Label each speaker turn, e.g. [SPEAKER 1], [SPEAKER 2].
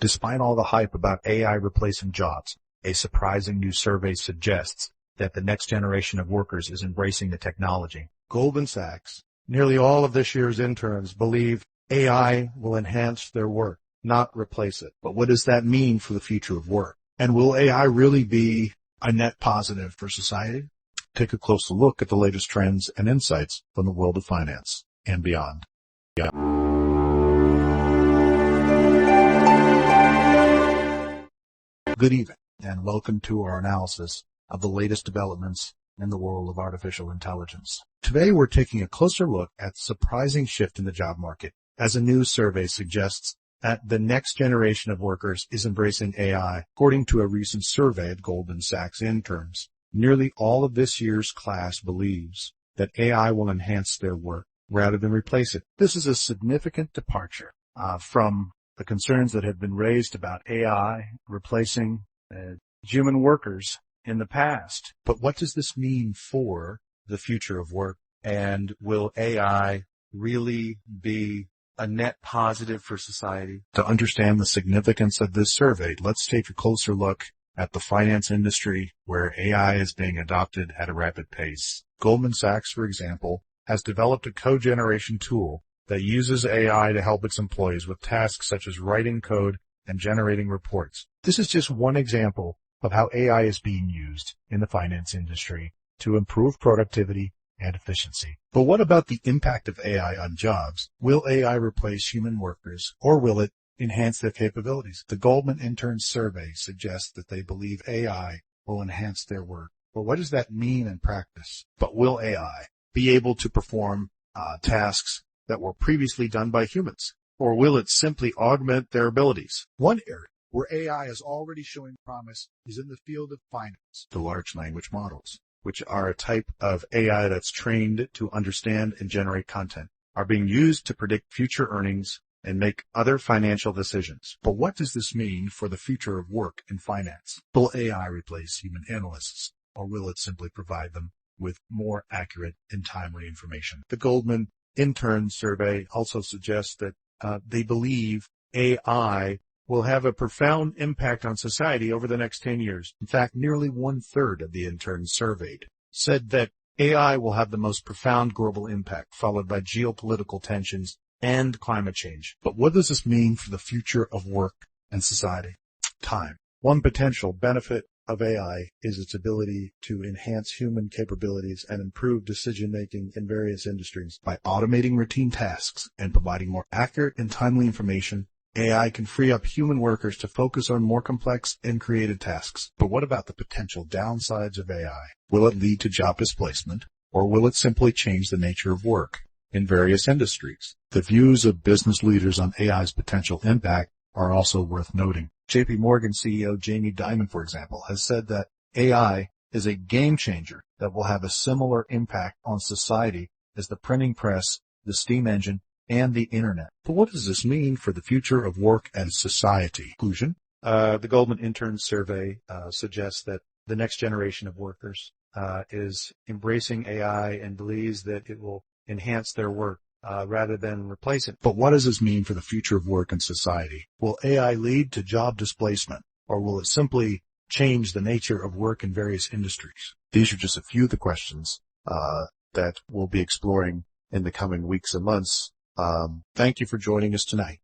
[SPEAKER 1] Despite all the hype about AI replacing jobs, a surprising new survey suggests that the next generation of workers is embracing the technology.
[SPEAKER 2] Goldman Sachs, nearly all of this year's interns believe AI will enhance their work, not replace it.
[SPEAKER 1] But what does that mean for the future of work?
[SPEAKER 2] And will AI really be a net positive for society?
[SPEAKER 1] Take a closer look at the latest trends and insights from the world of finance and beyond. Good evening, and welcome to our analysis of the latest developments in the world of artificial intelligence. Today, we're taking a closer look at the surprising shift in the job market, as a new survey suggests that the next generation of workers is embracing AI. According to a recent survey at Goldman Sachs interns, nearly all of this year's class believes that AI will enhance their work rather than replace it. This is a significant departure from the concerns that have been raised about AI replacing human workers in the past. But what does this mean for the future of work? And will AI really be a net positive for society? To understand the significance of this survey, let's take a closer look at the finance industry, where AI is being adopted at a rapid pace. Goldman Sachs, for example, has developed a code generation tool that uses AI to help its employees with tasks such as writing code and generating reports. This is just one example of how AI is being used in the finance industry to improve productivity and efficiency. But what about the impact of AI on jobs? Will AI replace human workers, or will it enhance their capabilities? The Goldman Interns survey suggests that they believe AI will enhance their work. But what does that mean in practice? But will AI be able to perform tasks that were previously done by humans? Or will it simply augment their abilities? One area where AI is already showing promise is in the field of finance. The large language models, which are a type of AI that's trained to understand and generate content, are being used to predict future earnings and make other financial decisions. But what does this mean for the future of work in finance? Will AI replace human analysts, or will it simply provide them with more accurate and timely information? The Goldman Intern survey also suggests that they believe AI will have a profound impact on society over the next 10 years. In fact, nearly 1/3 of the interns surveyed said that AI will have the most profound global impact, followed by geopolitical tensions and climate change. But what does this mean for the future of work and society? Time. One potential benefit of AI is its ability to enhance human capabilities and improve decision-making in various industries. By automating routine tasks and providing more accurate and timely information, AI can free up human workers to focus on more complex and creative tasks. But what about the potential downsides of AI? Will it lead to job displacement, or will it simply change the nature of work in various industries? The views of business leaders on AI's potential impact are also worth noting. JP Morgan CEO Jamie Dimon, for example, has said that AI is a game changer that will have a similar impact on society as the printing press, the steam engine, and the internet. But what does this mean for the future of work and society? Conclusion. The Goldman Interns survey suggests that the next generation of workers is embracing AI and believes that it will enhance their work rather than replace it. But what does this mean for the future of work and society? Will AI lead to job displacement, or will it simply change the nature of work in various industries? These are just a few of the questions that we'll be exploring in the coming weeks and months. Thank you for joining us tonight.